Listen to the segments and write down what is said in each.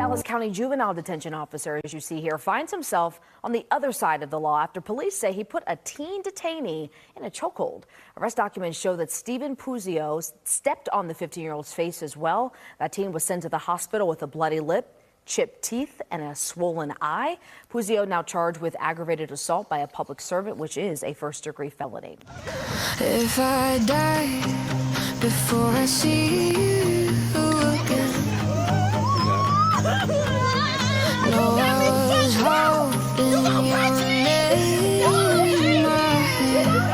Dallas County juvenile detention officer, as you see here, finds himself on the other side of the law after police say he put a teen detainee in a chokehold. Arrest documents show that Stephen Puzio stepped on the 15-year-old's face as well. That teen was sent to the hospital with a bloody lip, chipped teeth, and a swollen eye. Puzio now charged with aggravated assault by a public servant, which is a first-degree felony. If I die before I see you again, no, I was holding your name in my hand,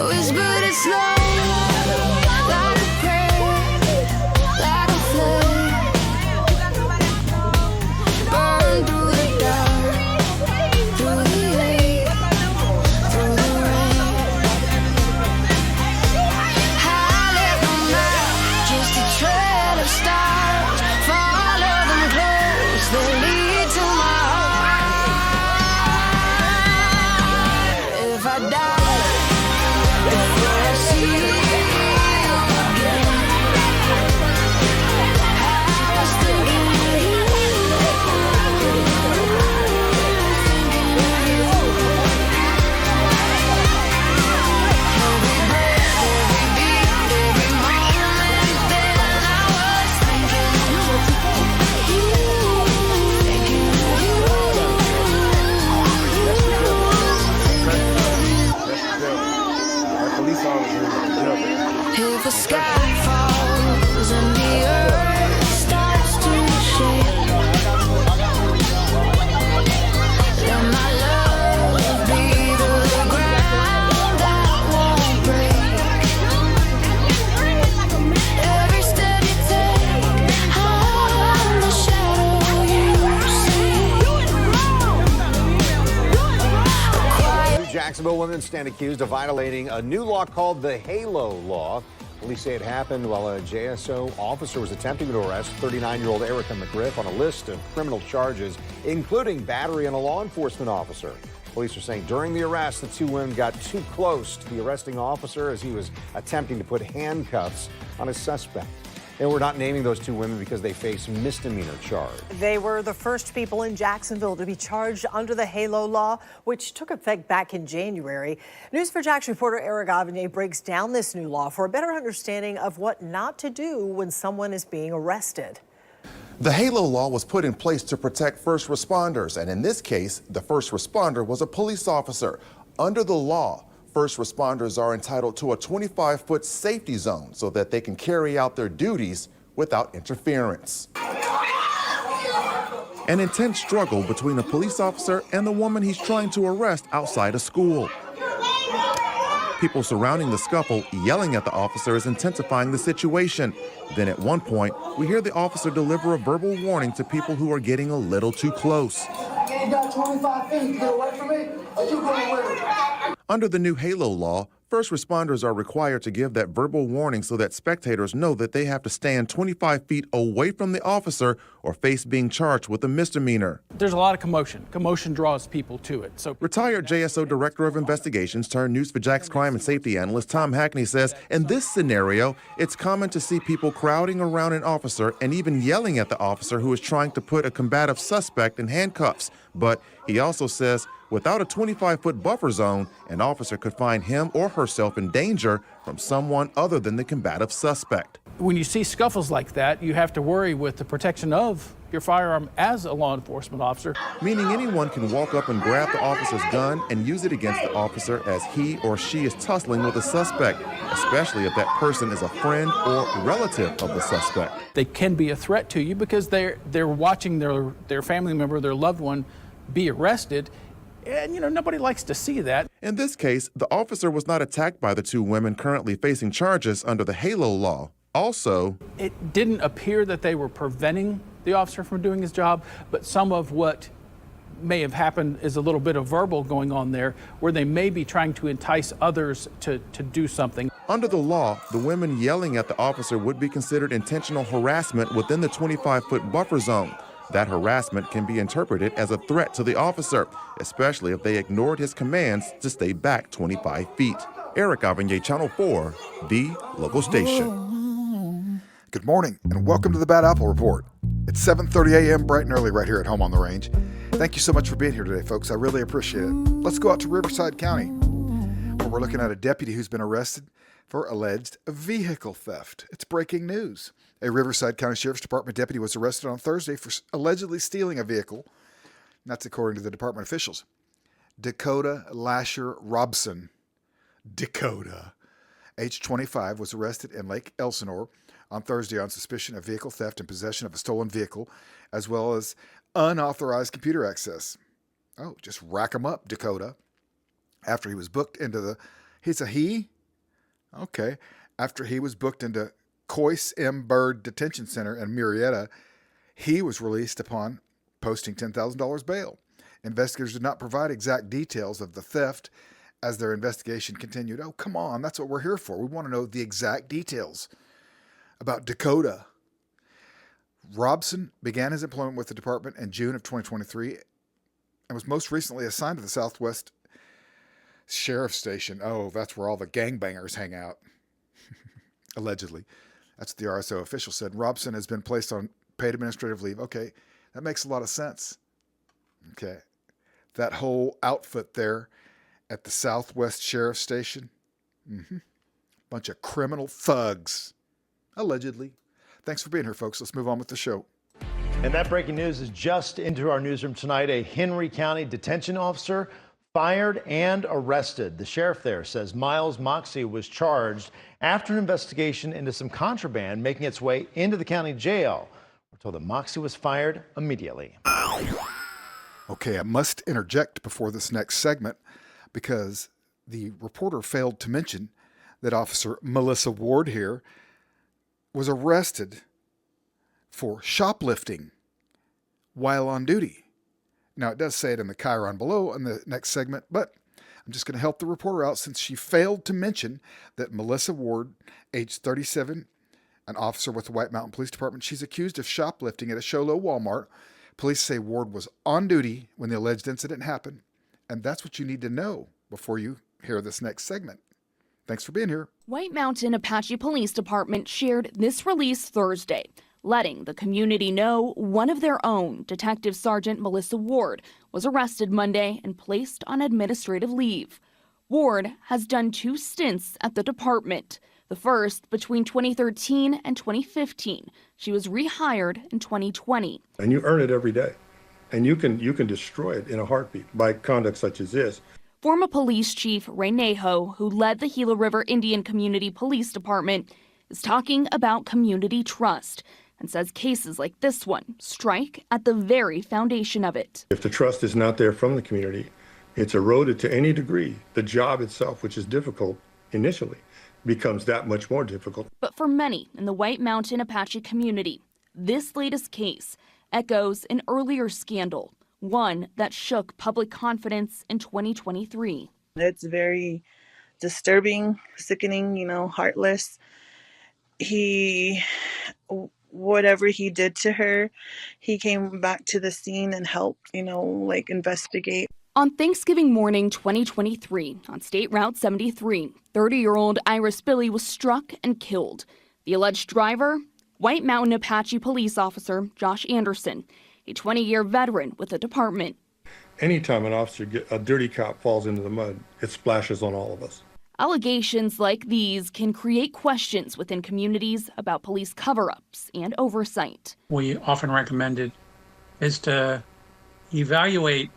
whispered it slow. If the sky falls and the earth starts to shake, let my love be the ground that won't break. Every step you take, I'm the shadow you see. Jacksonville women stand accused of violating a new law called the Halo Law. Police say it happened while a JSO officer was attempting to arrest 39-year-old Erica McGriff on a list of criminal charges, including battery on a law enforcement officer. Police are saying during the arrest, the two women got too close to the arresting officer as he was attempting to put handcuffs on a suspect. And we're not naming those two women because they face misdemeanor charge. They were the first people in Jacksonville to be charged under the Halo Law, which took effect back in January. News4Jax reporter Eric Avignon breaks down this new law for a better understanding of what not to do when someone is being arrested. The Halo Law was put in place to protect first responders, and in this case, the first responder was a police officer. Under the law, first responders are entitled to a 25-foot safety zone so that they can carry out their duties without interference. An intense struggle between a police officer and the woman he's trying to arrest outside a school. People surrounding the scuffle yelling at the officer is intensifying the situation. Then at one point, we hear the officer deliver a verbal warning to people who are getting a little too close. You got 25 feet, get away from me, or you going with it. Under the new Halo Law, first responders are required to give that verbal warning so that spectators know that they have to stand 25 feet away from the officer or face being charged with a misdemeanor. There's a lot of commotion. Commotion draws people to it. So, retired JSO Director of Investigations turned News4Jax crime and safety analyst Tom Hackney says in this scenario, it's common to see people crowding around an officer and even yelling at the officer who is trying to put a combative suspect in handcuffs. But he also says without a 25-foot buffer zone, an officer could find him or herself in danger from someone other than the combative suspect. when you see scuffles like that, you have to worry with the protection of your firearm as a law enforcement officer. Meaning anyone can walk up and grab the officer's gun and use it against the officer as he or she is tussling with a suspect, especially if that person is a friend or relative of the suspect. They can be a threat to you because they're watching their family member, their loved one, be arrested. And, you know, nobody likes to see that. In this case, the officer was not attacked by the two women currently facing charges under the HALO law. Also, it didn't appear that they were preventing the officer from doing his job, but some of what may have happened is a little bit of verbal going on there, where they may be trying to entice others to do something. Under the law, the women yelling at the officer would be considered intentional harassment within the 25-foot buffer zone. That harassment can be interpreted as a threat to the officer, especially if they ignored his commands to stay back 25 feet. Eric Avignon, Channel 4, the local station. Good morning, and welcome to the Bad Apple Report. It's 7:30 a.m. bright and early right here at home on the range. Thank you so much for being here today, folks. I really appreciate it. Let's go out to Riverside County, where we're looking at a deputy who's been arrested for alleged vehicle theft. It's breaking news. A Riverside County Sheriff's Department deputy was arrested on Thursday for allegedly stealing a vehicle. That's according to the department officials. Dakota Lasher Robson, Dakota, age 25, was arrested in Lake Elsinore on Thursday on suspicion of vehicle theft and possession of a stolen vehicle, as well as unauthorized computer access. Oh, just rack him up, Dakota. After he was booked into the... He's a he? Okay. After he was booked into Coyce M. Bird Detention Center in Murrieta, he was released upon posting $10,000 bail. Investigators did not provide exact details of the theft as their investigation continued. Oh, come on. That's what we're here for. We want to know the exact details about Dakota. Robson began his employment with the department in June of 2023 and was most recently assigned to the Southwest Sheriff's Station. Oh, that's where all the gangbangers hang out. Allegedly. That's what the RSO official said. Robson has been placed on paid administrative leave. Okay, that makes a lot of sense. Okay. That whole outfit there at the Southwest Sheriff's Station. Bunch of criminal thugs. Allegedly. Thanks for being here, folks. Let's move on with the show. And that breaking news is just into our newsroom tonight. A Henry County detention officer fired and arrested. The sheriff there says Miles Moxie was charged after an investigation into some contraband making its way into the county jail. We're told that Moxie was fired immediately. Okay, I must interject before this next segment because the reporter failed to mention that Officer Melissa Ward here was arrested for shoplifting while on duty. Now, it does say it in the chyron below in the next segment, but I'm just going to help the reporter out since she failed to mention that Melissa Ward, age 37, an officer with the White Mountain Police Department, she's accused of shoplifting at a Show Low Walmart. Police say Ward was on duty when the alleged incident happened, and that's what you need to know before you hear this next segment. Thanks for being here. White Mountain Apache Police Department shared this release Thursday, letting the community know one of their own, Detective Sergeant Melissa Ward, was arrested Monday and placed on administrative leave. Ward has done 2 stints at the department, the first between 2013 and 2015. She was rehired in 2020. And you earn it every day, and you can destroy it in a heartbeat by conduct such as this. Former Police Chief Ray Naho, who led the Gila River Indian Community Police Department, is talking about community trust and says cases like this one strike at the very foundation of it. If the trust is not there from the community, it's eroded to any degree. The job itself, which is difficult initially, becomes that much more difficult. But for many in the White Mountain Apache community, this latest case echoes an earlier scandal, one that shook public confidence in 2023. It's very disturbing, sickening, heartless. Whatever he did to her, he came back to the scene and helped, investigate. On Thanksgiving morning 2023, on State Route 73, 30-year-old Iris Billy was struck and killed. The alleged driver, White Mountain Apache police officer Josh Anderson, a 20-year veteran with the department. Anytime a dirty cop falls into the mud, it splashes on all of us. Allegations like these can create questions within communities about police cover-ups and oversight. We often recommended is to evaluate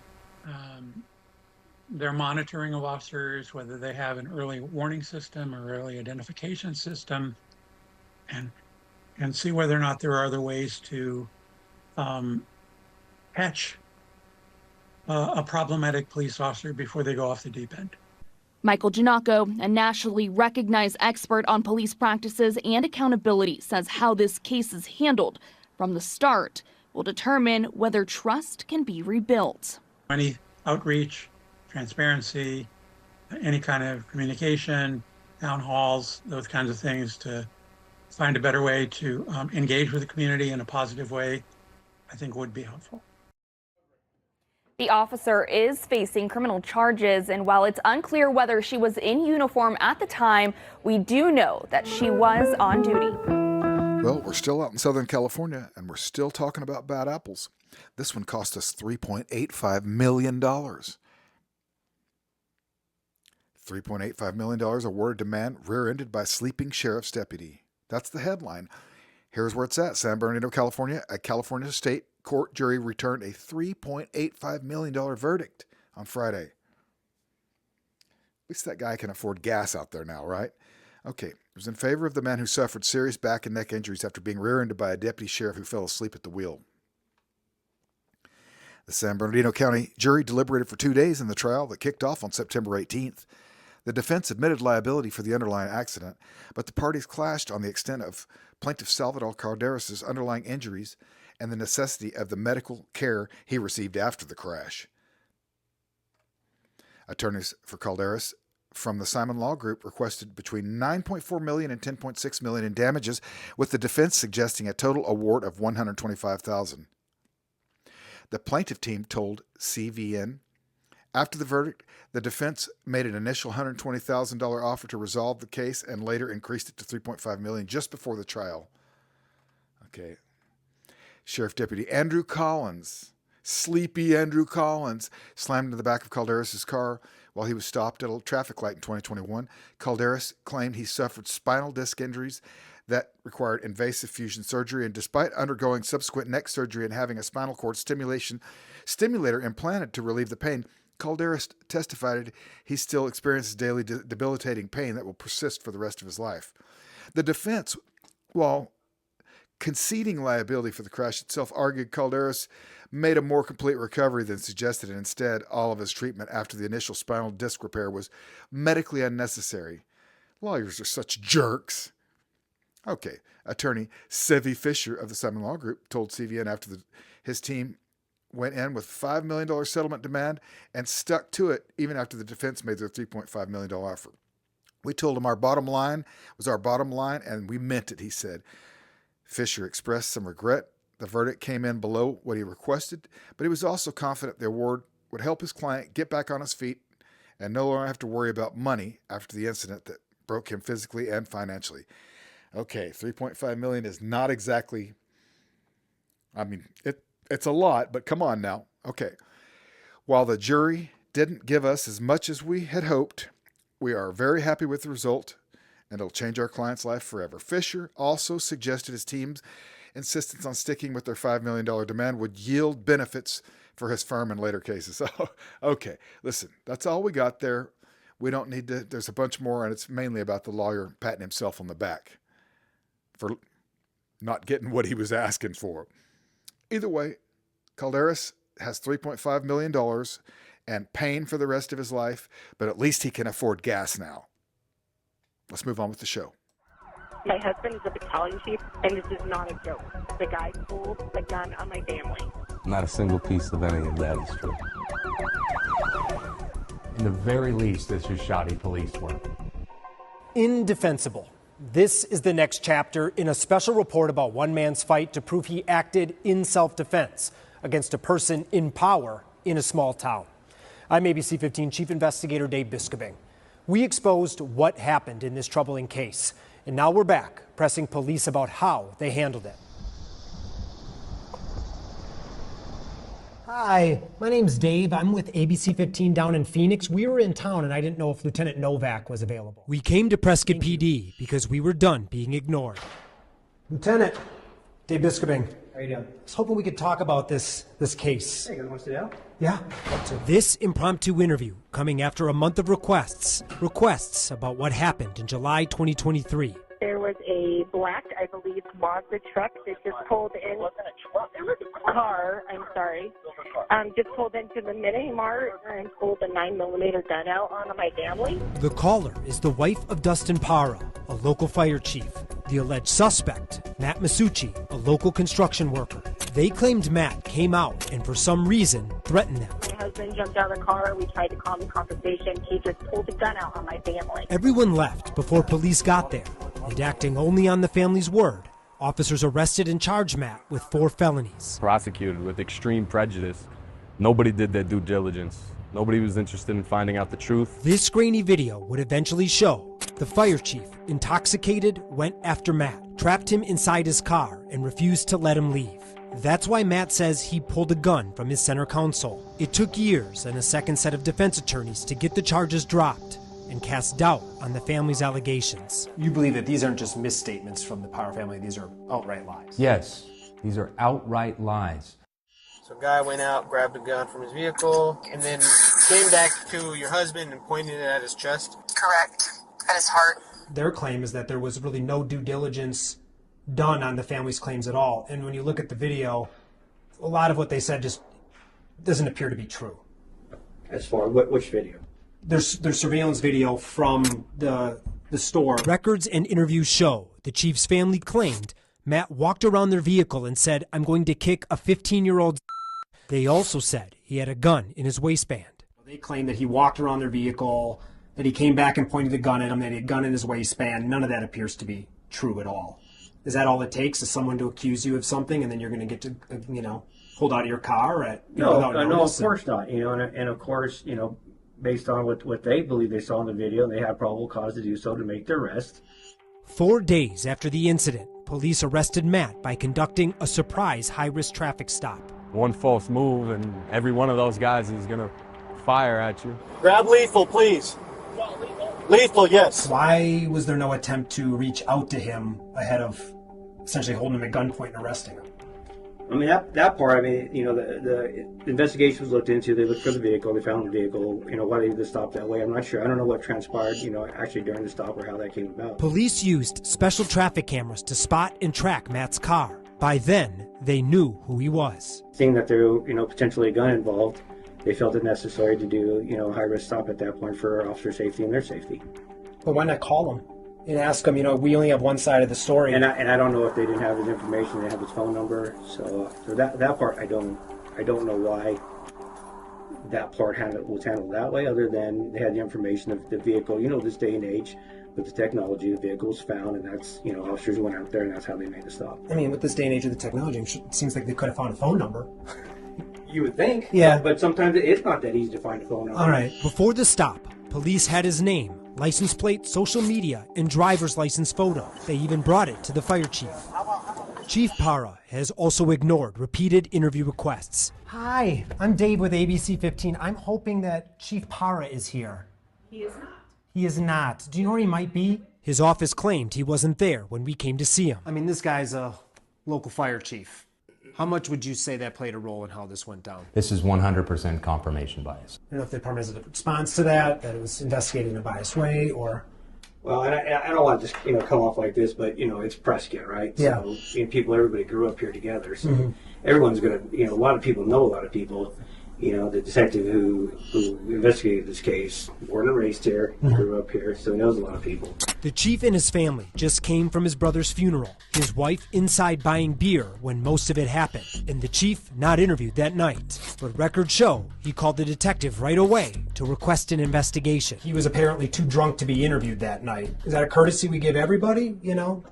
their monitoring of officers, whether they have an early warning system or early identification system, and see whether or not there are other ways to catch a problematic police officer before they go off the deep end. Michael Giannacco, a nationally recognized expert on police practices and accountability, says how this case is handled from the start will determine whether trust can be rebuilt. Any outreach, transparency, any kind of communication, town halls, those kinds of things to find a better way to engage with the community in a positive way, I think would be helpful. The officer is facing criminal charges, and while it's unclear whether she was in uniform at the time, we do know that she was on duty. Well, we're still out in Southern California, and we're still talking about bad apples. This one cost us $3.85 million. $3.85 million awarded to man rear-ended by sleeping sheriff's deputy. That's the headline. Here's where it's at. San Bernardino, California. A California state court jury returned a $3.85 million verdict on Friday. At least that guy can afford gas out there now, right? Okay, it was in favor of the man who suffered serious back and neck injuries after being rear-ended by a deputy sheriff who fell asleep at the wheel. The San Bernardino County jury deliberated for 2 days in the trial that kicked off on September 18th. The defense admitted liability for the underlying accident, but the parties clashed on the extent of plaintiff Salvador Calderas' underlying injuries and the necessity of the medical care he received after the crash. Attorneys for Calderas from the Simon Law Group requested between $9.4 million and $10.6 million in damages, with the defense suggesting a total award of $125,000. The plaintiff team told CVN after the verdict, the defense made an initial $120,000 offer to resolve the case and later increased it to $3.5 million just before the trial. Okay. Sheriff Deputy Andrew Collins, sleepy Andrew Collins, slammed into the back of Calderas' car while he was stopped at a traffic light in 2021. Calderas claimed he suffered spinal disc injuries that required invasive fusion surgery, and despite undergoing subsequent neck surgery and having a spinal cord stimulator implanted to relieve the pain, Calderas testified he still experiences daily debilitating pain that will persist for the rest of his life. The defense, while conceding liability for the crash itself, argued Calderas made a more complete recovery than suggested, and instead all of his treatment after the initial spinal disc repair was medically unnecessary. Lawyers are such jerks. Okay, attorney Sevi Fisher of the Simon Law Group told CVN after his team went in with $5 million settlement demand and stuck to it even after the defense made their $3.5 million offer. We told him our bottom line was our bottom line, and we meant it, he said. Fisher expressed some regret. The verdict came in below what he requested, but he was also confident the award would help his client get back on his feet and no longer have to worry about money after the incident that broke him physically and financially. Okay, $3.5 million is not exactly, it's a lot, but come on now. Okay. While the jury didn't give us as much as we had hoped, we are very happy with the result, and it'll change our client's life forever. Fisher also suggested his team's insistence on sticking with their $5 million demand would yield benefits for his firm in later cases. Okay, listen, that's all we got there. We don't need to, there's a bunch more, and it's mainly about the lawyer patting himself on the back for not getting what he was asking for. Either way, Calderas has $3.5 million and pain for the rest of his life, but at least he can afford gas now. Let's move on with the show. My husband is a battalion chief, and this is not a joke. The guy pulled a gun on my family. Not a single piece of any of that is true. In the very least, this is shoddy police work. Indefensible. This is the next chapter in a special report about one man's fight to prove he acted in self-defense against a person in power in a small town. I'm ABC 15 Chief Investigator Dave Biskobing. We exposed what happened in this troubling case, and now we're back pressing police about how they handled it. Hi, my name's Dave. I'm with ABC 15 down in Phoenix. We were in town and I didn't know if Lieutenant Novak was available. We came to Prescott PD because we were done being ignored. Lieutenant, Dave Biskobing. How you doing? I was hoping we could talk about this case. Hey, you guys want to sit down? Yeah. This impromptu interview coming after a month of requests about what happened in July 2023. There was a black, I believe, Mazda truck that just pulled in. It wasn't a truck. It was a car. I'm sorry. Just pulled into the Mini Mart and pulled a 9mm gun out on my family. The caller is the wife of Dustin Parra, a local fire chief. The alleged suspect, Matt Masucci, a local construction worker. They claimed Matt came out and for some reason threatened them. My husband jumped out of the car. We tried to calm the conversation. He just pulled a gun out on my family. Everyone left before police got there, and acting only on the family's word, officers arrested and charged Matt with 4 felonies. Prosecuted with extreme prejudice. Nobody did their due diligence. Nobody was interested in finding out the truth. This grainy video would eventually show the fire chief, intoxicated, went after Matt, trapped him inside his car and refused to let him leave. That's why Matt says he pulled a gun from his center console. It took years and a second set of defense attorneys to get the charges dropped and cast doubt on the family's allegations. You believe that these aren't just misstatements from the Power family, these are outright lies? Yes, these are outright lies. So a guy went out, grabbed a gun from his vehicle, and then came back to your husband and pointed it at his chest? Correct. At his heart. Their claim is that there was really no due diligence done on the family's claims at all. And when you look at the video, a lot of what they said just doesn't appear to be true. As far which video? There's surveillance video from the store. Records and interviews show the Chief's family claimed Matt walked around their vehicle and said, "I'm going to kick a 15-year-old." They also said he had a gun in his waistband. They claim that he walked around their vehicle, that he came back and pointed the gun at him, that he had a gun in his waistband. None of that appears to be true at all. Is that all it takes, is someone to accuse you of something and then you're going to get to, pulled out of your car without notice? No, of course not. And of course, based on what they believe they saw in the video, they have probable cause to do so to make the arrest. 4 days after the incident, police arrested Matt by conducting a surprise high-risk traffic stop. One false move and every one of those guys is going to fire at you. Grab lethal, please. Lethal, yes. Why was there no attempt to reach out to him ahead of essentially holding him at gunpoint and arresting him? I mean, that part, the investigation was looked into. They looked for the vehicle. They found the vehicle. Why they did the stop that way, I'm not sure. I don't know what transpired, actually during the stop or how that came about. Police used special traffic cameras to spot and track Matt's car. By then, they knew who he was. Seeing that there were, potentially a gun involved, they felt it necessary to do, a high-risk stop at that point for officer safety and their safety. But why not call him and ask him, we only have one side of the story? And I don't know if they didn't have his information, they have his phone number. So that part, I don't know why that part was handled that way, other than they had the information of the vehicle. This day and age, with the technology, the vehicle was found, and that's, officers went out there, and that's how they made the stop. With this day and age of the technology, it seems like they could have found a phone number. You would think. Yeah. But sometimes it's not that easy to find a phone number. All right. Before the stop, police had his name, license plate, social media, and driver's license photo. They even brought it to the fire chief. Chief Para has also ignored repeated interview requests. Hi, I'm Dave with ABC 15. I'm hoping that Chief Para is here. He is not. He is not. Do you know where he might be? His office claimed he wasn't there when we came to see him. This guy's a local fire chief. How much would you say that played a role in how this went down? This is 100% confirmation bias. I don't know if the department has a response to that it was investigated in a biased way, or... Well, and I don't want to just, come off like this, but, it's Prescott, right? Yeah. So, everybody grew up here together, so everyone's going to, a lot of people know a lot of people. The detective who investigated this case, born and raised here, grew up here, so he knows a lot of people. The chief and his family just came from his brother's funeral. His wife inside buying beer when most of it happened, and the chief not interviewed that night. But records show he called the detective right away to request an investigation. He was apparently too drunk to be interviewed that night. Is that a courtesy we give everybody? No,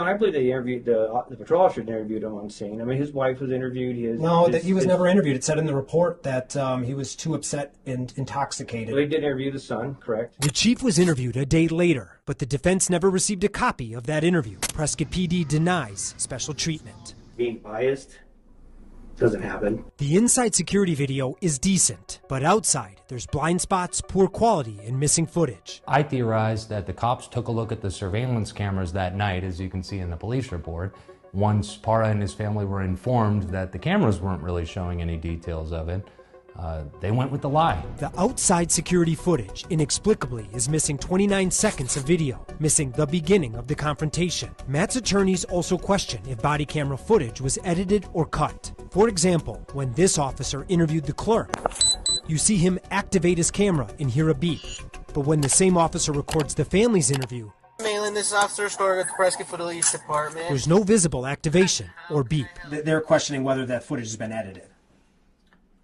I believe they interviewed the patrol officer interviewed him on scene. His wife was interviewed. He was never interviewed. It said in the report that he was too upset and intoxicated. Well, they did interview the son, correct? The chief was interviewed a day later, but the defense never received a copy of that interview. Prescott PD denies special treatment. Being biased doesn't happen. The inside security video is decent, but outside there's blind spots, poor quality, and missing footage. I theorize that the cops took a look at the surveillance cameras that night, as you can see in the police report. Once Para and his family were informed that the cameras weren't really showing any details of it, they went with the lie. The outside security footage, inexplicably, is missing 29 seconds of video, missing the beginning of the confrontation. Matt's attorneys also question if body camera footage was edited or cut. For example, when this officer interviewed the clerk, you see him activate his camera and hear a beep. But when the same officer records the family's interview, Mailing this officer story with the Prescott Police Department. There's no visible activation or beep. They're questioning whether that footage has been edited.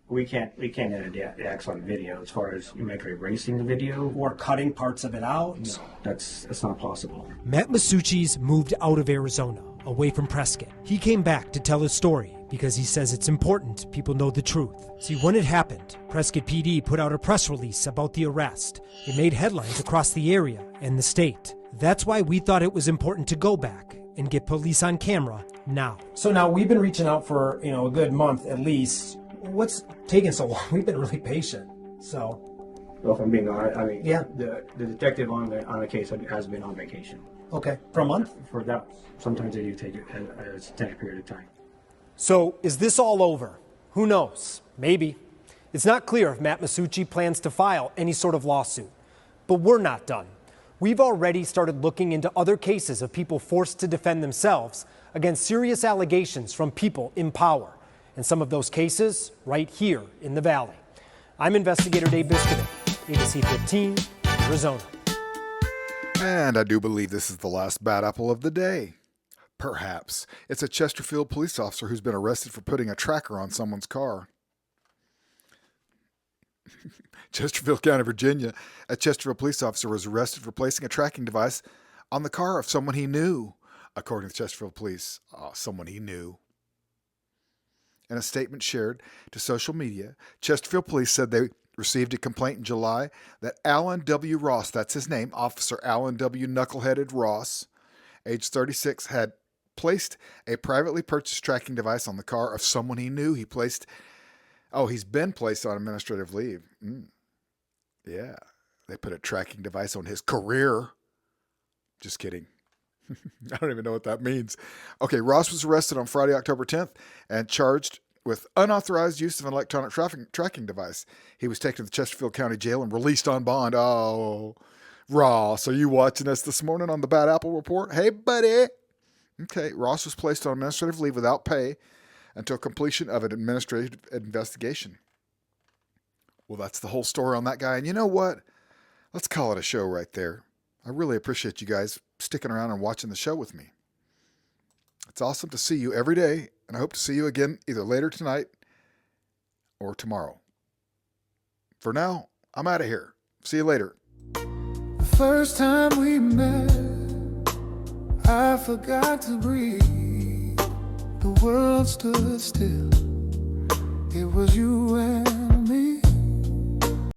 We can't edit the acts on video as far as erasing the video or cutting parts of it out. No, that's not possible. Matt Masucci's moved out of Arizona, away from Prescott. He came back to tell his story because he says it's important people know the truth. See, when it happened, Prescott PD put out a press release about the arrest. It made headlines across the area and the state. That's why we thought it was important to go back and get police on camera now. So now we've been reaching out for, a good month at least. What's taking so long? We've been really patient. So. Well, if I'm being honest, yeah, the detective on the case has been on vacation. Okay. For a month? For that, sometimes they do take it as a extended period of time. So is this all over? Who knows? Maybe. It's not clear if Matt Masucci plans to file any sort of lawsuit. But we're not done. We've already started looking into other cases of people forced to defend themselves against serious allegations from people in power. And some of those cases right here in the Valley. I'm investigator Dave Biscovic, ABC 15, Arizona. And I do believe this is the last bad apple of the day. Perhaps. It's a Chesterfield police officer who's been arrested for putting a tracker on someone's car. Chesterfield County, Virginia. A Chesterfield police officer was arrested for placing a tracking device on the car of someone he knew, according to Chesterfield police. Someone he knew. In a statement shared to social media, Chesterfield police said they received a complaint in July that Alan W. Ross, that's his name, Officer Alan W. Knuckleheaded Ross, age 36, had placed a privately purchased tracking device on the car of someone he knew. He's been placed on administrative leave. Yeah, they put a tracking device on his career. Just kidding. I don't even know what that means. Okay, Ross was arrested on Friday, October 10th, and charged with unauthorized use of an electronic tracking device. He was taken to the Chesterfield County Jail and released on bond. Oh, Ross, are you watching us this morning on the Bad Apple Report? Hey, buddy. Okay, Ross was placed on administrative leave without pay until completion of an administrative investigation. Well, that's the whole story on that guy. And you know what? Let's call it a show right there. I really appreciate you guys sticking around and watching the show with me. It's awesome to see you every day, and I hope to see you again either later tonight or tomorrow. For now, I'm out of here. See you later. The first time we met, I forgot to breathe. The world stood still. It was you and